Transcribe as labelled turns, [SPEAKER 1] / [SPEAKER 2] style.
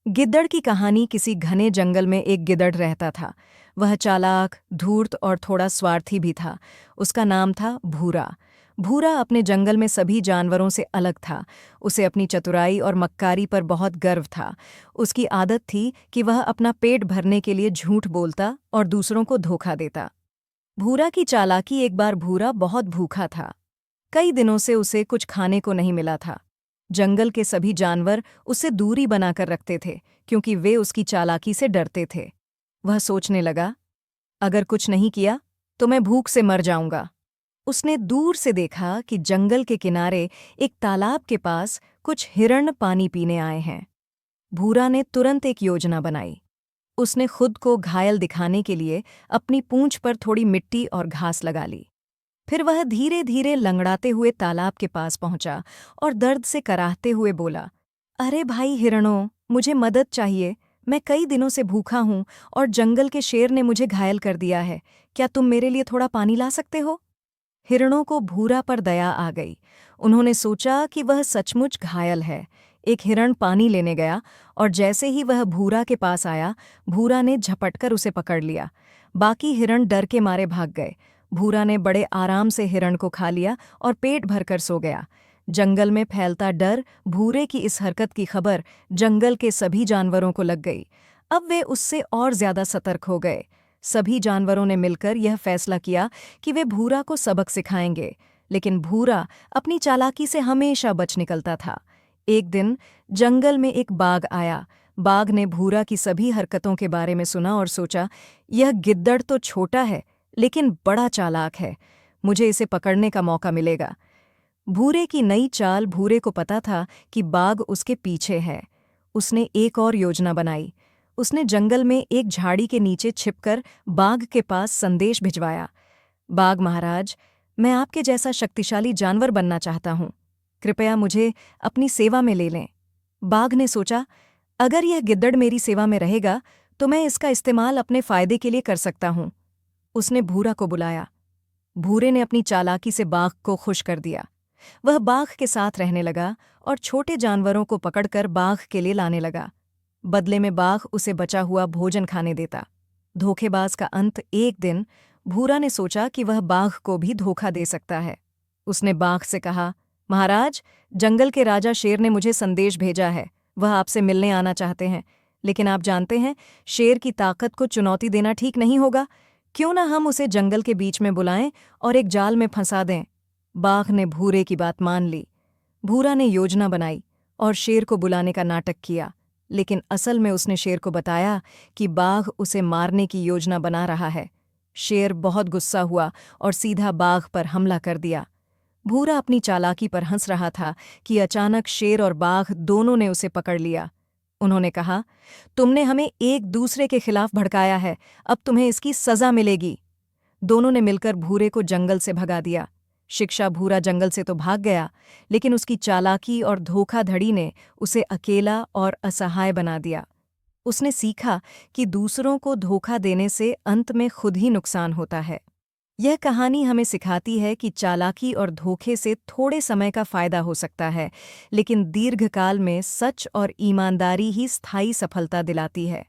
[SPEAKER 1] गिद्दड़ की कहानी। किसी घने जंगल में एक गिद्दड़ रहता था। वह चालाक, धूर्त और थोड़ा स्वार्थी भी था। उसका नाम था भूरा। भूरा अपने जंगल में सभी जानवरों से अलग था। उसे अपनी चतुराई और मक्कारी पर बहुत गर्व था। उसकी आदत थी कि वह अपना पेट भरने के लिए झूठ बोलता और दूसरों को धोखा देता। भूरा की चालाकी। एक बार भूरा बहुत भूखा था। कई दिनों से उसे कुछ खाने को नहीं मिला था। जंगल के सभी जानवर उससे दूरी बनाकर रखते थे, क्योंकि वे उसकी चालाकी से डरते थे। वह सोचने लगा, अगर कुछ नहीं किया तो मैं भूख से मर जाऊंगा। उसने दूर से देखा कि जंगल के किनारे एक तालाब के पास कुछ हिरण पानी पीने आए हैं। भूरा ने तुरंत एक योजना बनाई। उसने खुद को घायल दिखाने के लिए अपनी पूंछ पर थोड़ी मिट्टी और घास लगा ली। फिर वह धीरे धीरे लंगड़ाते हुए तालाब के पास पहुंचा और दर्द से कराहते हुए बोला, अरे भाई हिरणों, मुझे मदद चाहिए। मैं कई दिनों से भूखा हूं और जंगल के शेर ने मुझे घायल कर दिया है। क्या तुम मेरे लिए थोड़ा पानी ला सकते हो? हिरणों को भूरा पर दया आ गई। उन्होंने सोचा कि वह सचमुच घायल है। एक हिरण पानी लेने गया और जैसे ही वह भूरा के पास आया, भूरा ने झपटकर उसे पकड़ लिया। बाकी हिरण डर के मारे भाग गए। भूरा ने बड़े आराम से हिरण को खा लिया और पेट भरकर सो गया। जंगल में फैलता डर, भूरे की इस हरकत की खबर जंगल के सभी जानवरों को लग गई। अब वे उससे और ज्यादा सतर्क हो गए। सभी जानवरों ने मिलकर यह फैसला किया कि वे भूरा को सबक सिखाएंगे। लेकिन भूरा अपनी चालाकी से हमेशा बच निकलता था। एक दिन जंगल में एक बाघ आया। बाघ ने भूरा की सभी हरकतों के बारे में सुना और सोचा, यह गिद्दड़ तो छोटा है लेकिन बड़ा चालाक है। मुझे इसे पकड़ने का मौका मिलेगा। भूरे की नई चाल। भूरे को पता था कि बाघ उसके पीछे है। उसने एक और योजना बनाई। उसने जंगल में एक झाड़ी के नीचे छिपकर बाघ के पास संदेश भिजवाया। बाघ महाराज, मैं आपके जैसा शक्तिशाली जानवर बनना चाहता हूँ। कृपया मुझे अपनी सेवा में ले लें। बाघ ने सोचा, अगर यह गिद्दड़ मेरी सेवा में रहेगा तो मैं इसका इस्तेमाल अपने फायदे के लिए कर सकता हूँ। उसने भूरा को बुलाया। भूरे ने अपनी चालाकी से बाघ को खुश कर दिया। वह बाघ के साथ रहने लगा और छोटे जानवरों को पकड़कर बाघ के लिए लाने लगा। बदले में बाघ उसे बचा हुआ भोजन खाने देता। धोखेबाज का अंत। एक दिन भूरा ने सोचा कि वह बाघ को भी धोखा दे सकता है। उसने बाघ से कहा, महाराज, जंगल के राजा शेर ने मुझे संदेश भेजा है। वह आपसे मिलने आना चाहते हैं। लेकिन आप जानते हैं, शेर की ताकत को चुनौती देना ठीक नहीं होगा। क्यों ना हम उसे जंगल के बीच में बुलाएं और एक जाल में फंसा दें। बाघ ने भूरे की बात मान ली। भूरा ने योजना बनाई और शेर को बुलाने का नाटक किया। लेकिन असल में उसने शेर को बताया कि बाघ उसे मारने की योजना बना रहा है। शेर बहुत गुस्सा हुआ और सीधा बाघ पर हमला कर दिया। भूरा अपनी चालाकी पर हंस रहा था कि अचानक शेर और बाघ दोनों ने उसे पकड़ लिया। उन्होंने कहा, तुमने हमें एक दूसरे के खिलाफ भड़काया है, अब तुम्हें इसकी सजा मिलेगी। दोनों ने मिलकर भूरे को जंगल से भगा दिया। शिक्षा। भूरा जंगल से तो भाग गया, लेकिन उसकी चालाकी और धोखाधड़ी ने उसे अकेला और असहाय बना दिया। उसने सीखा कि दूसरों को धोखा देने से अंत में खुद ही नुकसान होता है। यह कहानी हमें सिखाती है कि चालाकी और धोखे से थोड़े समय का फायदा हो सकता है, लेकिन दीर्घकाल में सच और ईमानदारी ही स्थायी सफलता दिलाती है।